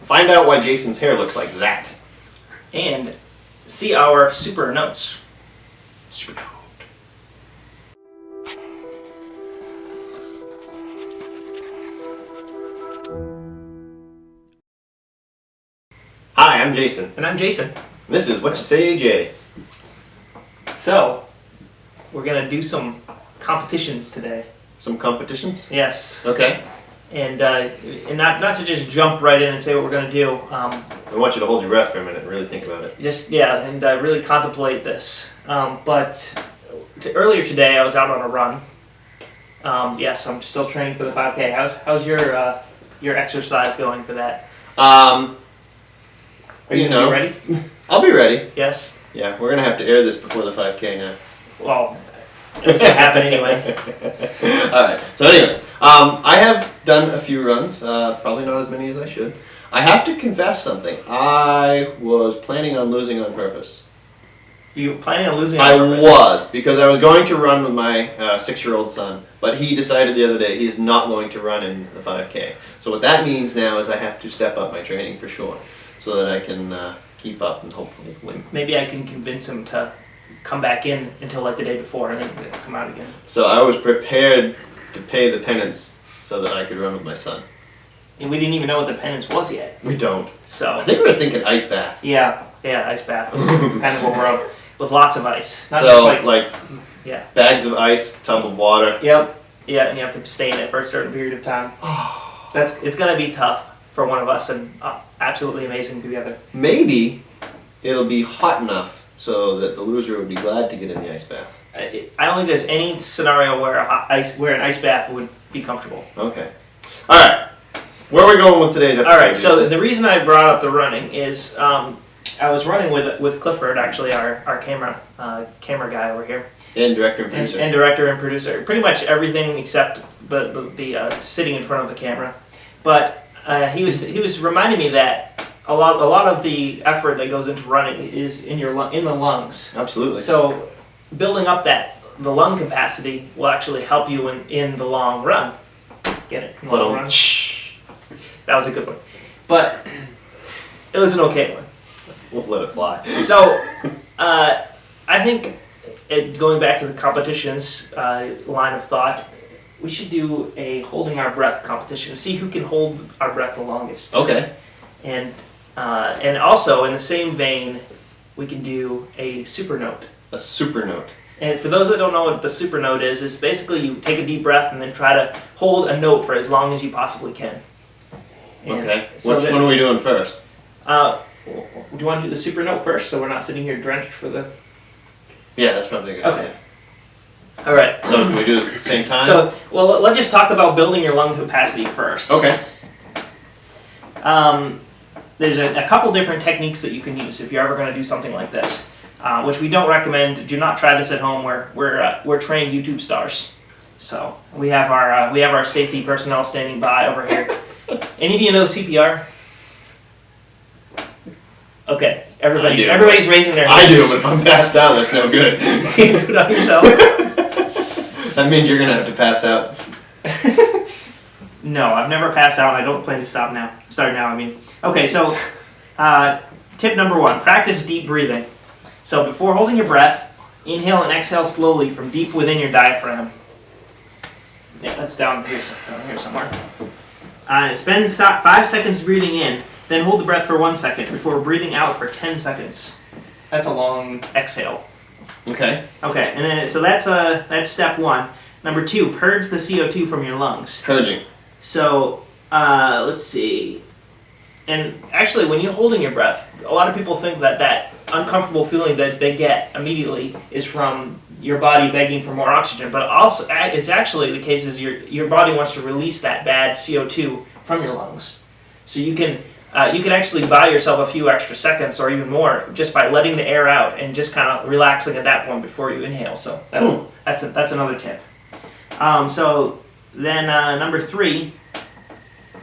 Find out why Jason's hair looks like that. And see our super notes. SUPERNOTE. Hi, I'm Jason. And I'm Jason. This is WhatchaSayJ. So, we're going to do some competitions today. Some competitions? Yes. Okay. And not to just jump right in and say what we're going to do. I want you to hold your breath for a minute and really think about it. And really contemplate this. Earlier today, I was out on a run. Yes, I'm still training for the 5K. How's your exercise going for that? Are you ready? I'll be ready. Yes. Yeah, we're gonna have to air this before the 5K now. Well, it's gonna happen anyway. All right. So, anyways, I have done a few runs. Probably not as many as I should. I have to confess something. I was planning on losing on purpose. You planning on losing? I was, because I was going to run with my 6-year-old son, but he decided the other day he's not going to run in the 5K. So what that means now is I have to step up my training for sure, so that I can keep up and hopefully win. Maybe I can convince him to come back in until like the day before and then come out again. So I was prepared to pay the penance so that I could run with my son. And we didn't even know what the penance was yet. We don't. So I think we were thinking ice bath. Yeah, ice bath. It's kind of what we're up with, lots of ice. Not so just like bags of ice, tub of water. Yep. Yeah, and you have to stay in it for a certain period of time. It's gonna be tough for one of us and absolutely amazing for the other. Maybe it'll be hot enough so that the loser would be glad to get in the ice bath. I don't think there's any scenario where an ice bath would be comfortable. Okay. All right. Where are we going with today's episode? All right. So the reason I brought up the running is I was running with Clifford, actually, our camera guy over here. And director and producer. And director and producer. Pretty much everything except the sitting in front of the camera. But he was reminding me that a lot of the effort that goes into running is in the lungs. Absolutely. So building up the lung capacity will actually help you in the long run. Get it? In the long run. That was a good one. But it was an okay one. We'll let it fly. So I think going back to the competitions line of thought, we should do a holding our breath competition. See who can hold our breath the longest. Okay. And also in the same vein, we can do a SUPERNOTE. A SUPERNOTE. And for those that don't know what the SUPERNOTE is basically you take a deep breath and then try to hold a note for as long as you possibly can. And okay. So Which one are we doing first? Do you want to do the SUPERNOTE first so we're not sitting here drenched for the... Yeah, that's probably a good idea. All right. So can we do this at the same time? So, well, let's just talk about building your lung capacity first. Okay. There's a couple different techniques that you can use if you're ever going to do something like this, which we don't recommend. Do not try this at home. We're trained YouTube stars, so we have our safety personnel standing by over here. Any of you know CPR? Okay, everybody's raising their hands. I do, but if I'm passed out, that's no good. You do it on yourself. That means you're gonna have to pass out. No, I've never passed out. I don't plan to start now. Okay, so tip number 1: practice deep breathing. So before holding your breath, inhale and exhale slowly from deep within your diaphragm. Yeah, that's down here somewhere. Spend 5 seconds breathing in, then hold the breath for 1 second before breathing out for 10 seconds. That's a long exhale. Okay. Okay, and then so that's step 1. Number 2, purge the CO2 from your lungs. Purging. So let's see. And actually, when you're holding your breath, a lot of people think that uncomfortable feeling that they get immediately is from your body begging for more oxygen. But also, it's actually the case is your body wants to release that bad CO2 from your lungs. So you can actually buy yourself a few extra seconds or even more just by letting the air out and just kind of relaxing at that point before you inhale. So that's another tip. So then number 3.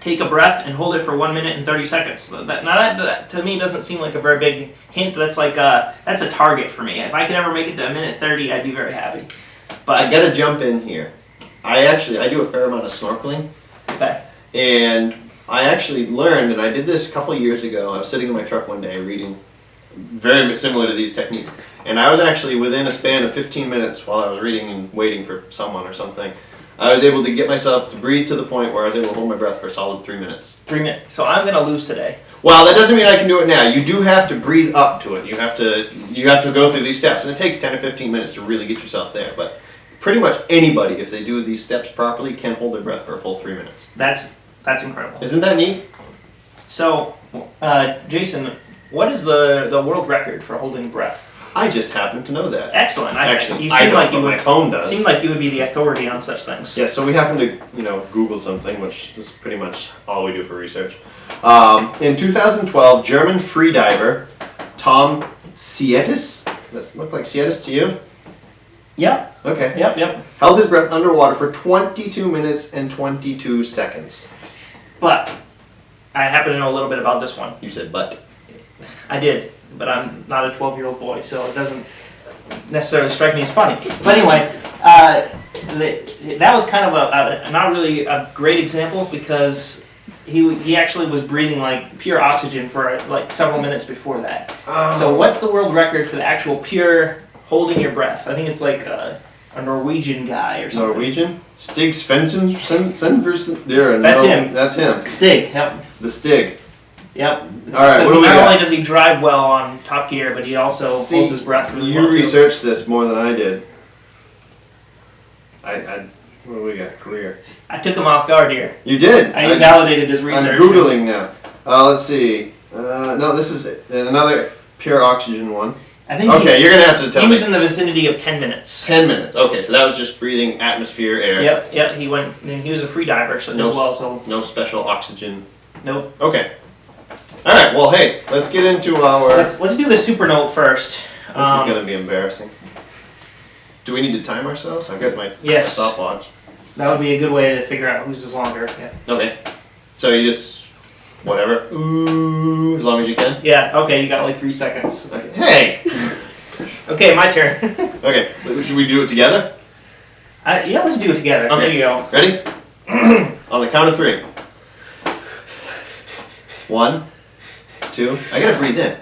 Take a breath and hold it for 1 minute and 30 seconds. That to me doesn't seem like a very big hint. That's a target for me. If I could ever make it to a minute 30, I'd be very happy. But I gotta jump in here. I do a fair amount of snorkeling. Okay. And I actually learned, and I did this a couple years ago. I was sitting in my truck one day reading very similar to these techniques. And I was actually within a span of 15 minutes while I was reading and waiting for someone or something. I was able to get myself to breathe to the point where I was able to hold my breath for a solid 3 minutes. 3 minutes. So I'm going to lose today. Well, that doesn't mean I can do it now. You do have to breathe up to it. You have to go through these steps. And it takes 10 or 15 minutes to really get yourself there. But pretty much anybody, if they do these steps properly, can hold their breath for a full 3 minutes. That's incredible. Isn't that neat? So, Jason, what is the world record for holding breath? I just happen to know that. Excellent. Actually, I don't, but my phone does. Seemed like you would be the authority on such things. Yeah, so we happen to, Google something, which is pretty much all we do for research. In 2012, German freediver Tom Sietis, does it look like Sietis to you? Yep. Okay. Yep. Held his breath underwater for 22 minutes and 22 seconds. But I happen to know a little bit about this one. You said but. I did, but I'm not a 12-year-old boy, so it doesn't necessarily strike me as funny. But anyway, that was kind of a not really a great example because he actually was breathing like pure oxygen for like several minutes before that. Oh. So what's the world record for the actual pure holding your breath? I think it's like a Norwegian guy or something. Norwegian? Stig Svensson? There. That's him. That's him. Stig, yep. The Stig. Yep. All right, so what do we not got? only does he drive well on Top Gear, but he also holds his breath really well. You researched this more than I did. What do we got? Career. I took him off guard here. You did. I invalidated his research. I'm Googling now. Let's see. No, this is another pure oxygen one. I think okay, you're going to have to tell me. He was in the vicinity of 10 minutes. 10 minutes. Okay, so that was just breathing atmosphere, air. Yep. He went, and he was a free diver as well. So no special oxygen. Nope. Okay. All right. Well, hey, let's get into our. Let's do the SUPERNOTE first. This is going to be embarrassing. Do we need to time ourselves? I've got my stopwatch. That would be a good way to figure out whose is longer. Yeah. Okay. So you just whatever. Ooh, as long as you can. Yeah. Okay. You got like 3 seconds. Okay. Hey. Okay, my turn. Okay. Should we do it together? Yeah, let's do it together. Okay. There you go. Ready? On the count of 3. 1, 2. I gotta breathe in.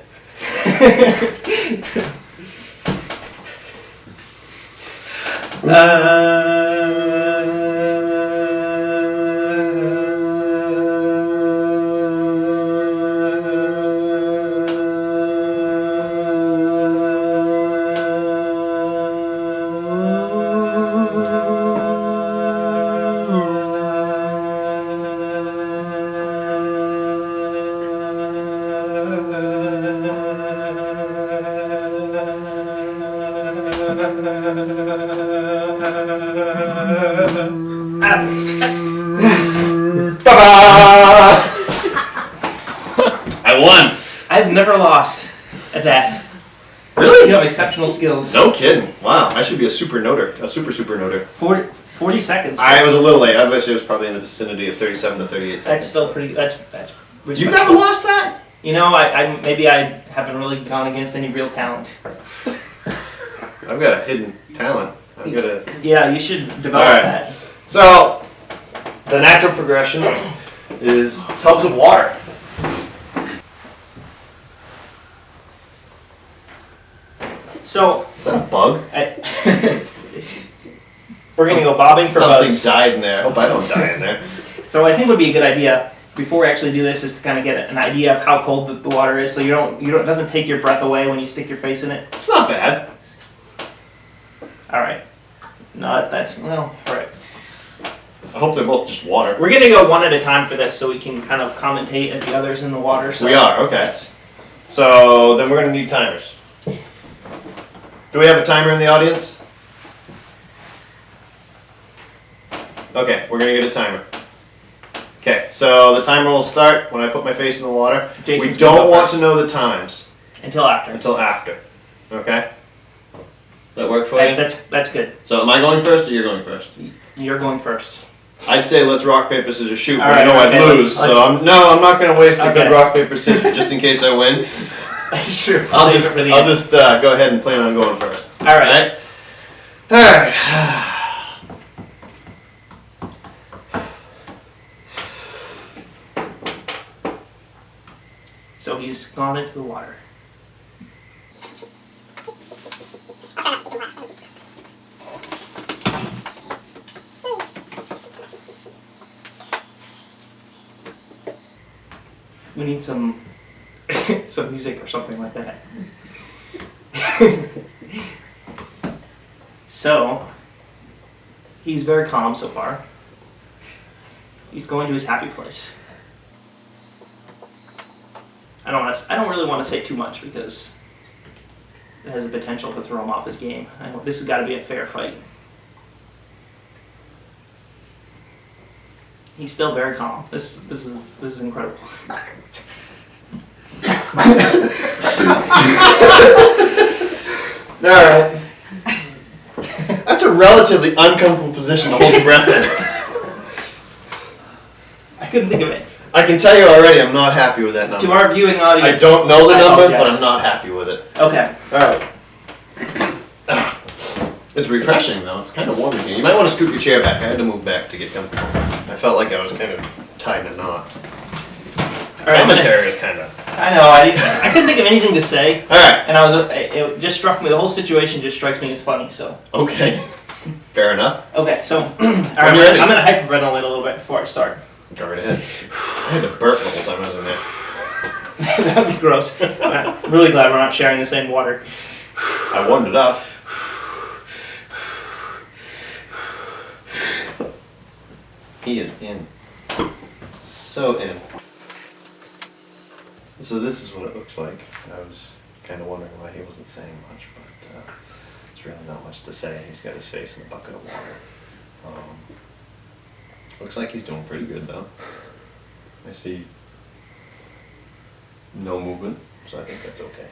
I won. I've never lost at that. Really? You have exceptional skills. No kidding. Wow, I should be a supernoter, a super noter. 40 seconds. I was a little late. I wish it was probably in the vicinity of 37 to 38 seconds. That's still pretty. That's. You never lost that? You know, I maybe I haven't really gone against any real talent. I've got a hidden talent. I'm gonna. Yeah, you should develop that. So, the natural progression is tubs of water. So. Is that a bug? We're gonna go bobbing for bugs. Something died in there. I hope I don't die in there. So I think what would be a good idea before we actually do this is to kind of get an idea of how cold the water is, so you don't it doesn't take your breath away when you stick your face in it. It's not bad. All right. No, that's well. All right. I hope they're both just water. We're gonna go one at a time for this, so we can kind of commentate as the others in the water. So. We are, okay. So then we're gonna need timers. Do we have a timer in the audience? Okay, we're gonna get a timer. Okay, so the timer will start when I put my face in the water. Jason's we don't want to know the times. Until after. Until after. Okay? That work for you? That's good. So am I going first or you're going first? You're going first. I'd say let's rock, paper, scissors, shoot, but All I know right, I'd lose, so I'm not going to waste a good rock, paper, scissors just in case I win. That's true. I'll just go ahead and plan on going first. All right. All right. So he's gone into the water. We need some some music or something like that. So he's very calm so far. He's going to his happy place. I don't really want to say too much because it has the potential to throw him off his game. This has got to be a fair fight. He's still very calm. This is incredible. All right. That's a relatively uncomfortable position to hold your breath in. I couldn't think of it. I can tell you already, I'm not happy with that number. To our viewing audience, I don't know the number, apologize. but I'm not happy with it. Okay. All right. It's refreshing though. It's kind of warm in here. You might want to scoot your chair back. I had to move back to get comfortable. I felt like I was kind of tied in a knot. All right. Commentary is kind of. I know. I couldn't think of anything to say. All right. And it just struck me. The whole situation just strikes me as funny. So. Okay. Fair enough. Okay. So. All right. I'm ready. I'm gonna hyperventilate a little bit before I start. Go right ahead. I had to burp the whole time I was in there. That would be gross. I'm really glad we're not sharing the same water. I warmed it up. He is in. So in. So this is what it looks like. I was kind of wondering why he wasn't saying much, but there's really not much to say. He's got his face in a bucket of water. Looks like he's doing pretty good though. I see no movement, so I think that's okay.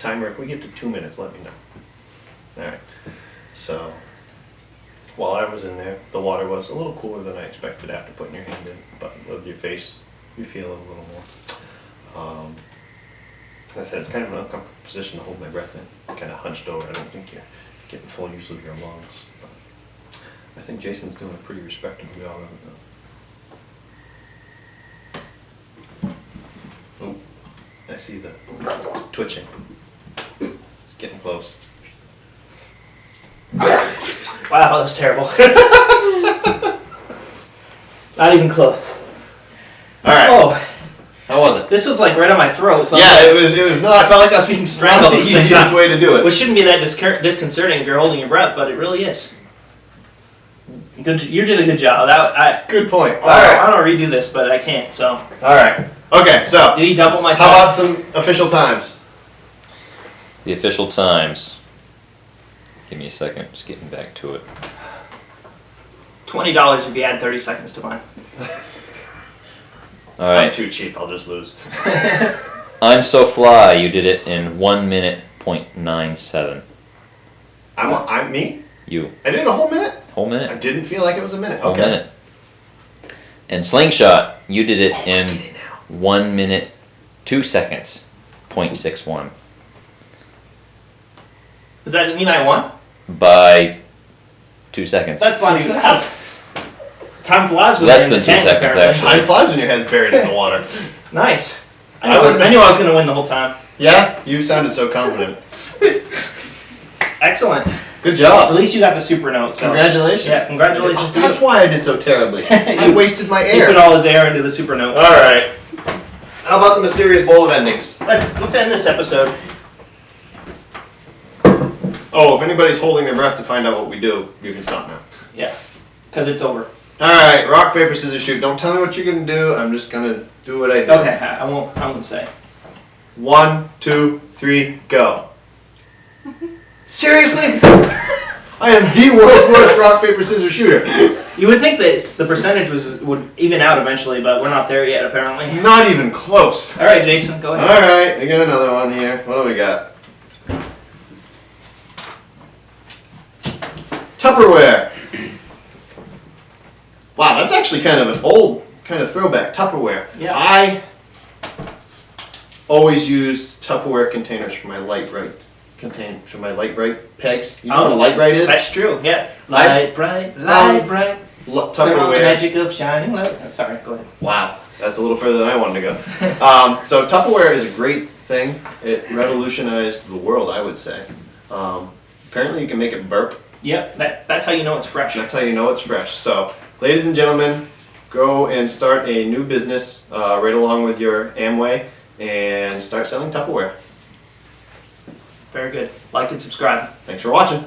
Timer, if we get to 2 minutes, let me know. Alright, so while I was in there, the water was a little cooler than I expected after putting your hand in, but with your face, you feel it a little more. Like I said, it's kind of an uncomfortable position to hold my breath in. Kind of hunched over. I don't think you're getting full use of your lungs. But I think Jason's doing a pretty respectable job of it though. Oh, I see the twitching. It's getting close. Wow, that was terrible. Not even close. Alright. Oh, How was it? this was like right on my throat. So Yeah, it was I not felt like I was being not strangled the at the same easiest time. way to do it. Which shouldn't be that disconcerting if you're holding your breath, but it really is. Good, you did a good job. Good point. I Alright. don't redo this, but I can't. So Alright. Okay, so did he double my how time? about some official times? The official times. Give me a second, just getting back to it. $20 if you add 30 seconds to mine. I'm Alright, too cheap, I'll just lose. I'm So Fly, you did it in 1 minute, .97. I'm me? You. I did a whole minute? Whole I minute. didn't feel like it was a minute. Whole Okay. minute. And Slingshot, you did it in 1 minute, 2 seconds, .61. Does that mean I won? By 2 seconds. That's not even. Time flies with Less me in than the 2 tank, seconds, apparently. actually. Time flies when your head's buried in the water. Nice. I I knew I was going to win the whole time. Yeah? You sounded so confident. Excellent. Good At job. least you got the super note. So. Congratulations. Yeah, congratulations Oh, to that's you. why I did so terribly. I wasted my He air. put all his air into the super note. Alright. How about the mysterious bowl of endings? Let's end this episode. Oh, if anybody's holding their breath to find out what we do, you can stop now. Yeah, because it's over. Alright, rock, paper, scissors, shoot. Don't tell me what you're gonna do. I'm just gonna do what I do. Okay, I won't say. 1, 2, 3, go. Seriously? I am the world's worst rock, paper, scissors shooter. You would think that the percentage would even out eventually, but we're not there yet, apparently. Not even close. All right, Jason, go ahead. Alright, we got another one here. What do we got? Tupperware. Wow, that's actually kind of an old kind of throwback. Tupperware. Yeah. I always used Tupperware containers for my light bright pegs. You know what a light bright is? That's true. Yeah. I've- Light bright, light bright. Turn on the Tupperware. magic of shining light. Oh, sorry, go ahead. Wow. That's a little further than I wanted to go. So Tupperware is a great thing. It revolutionized the world, I would say. Apparently you can make it burp. Yep, that's how you know it's fresh. That's how you know it's fresh. So, ladies and gentlemen, go and start a new business right along with your Amway and start selling Tupperware. Very good. Like and subscribe. Thanks for watching.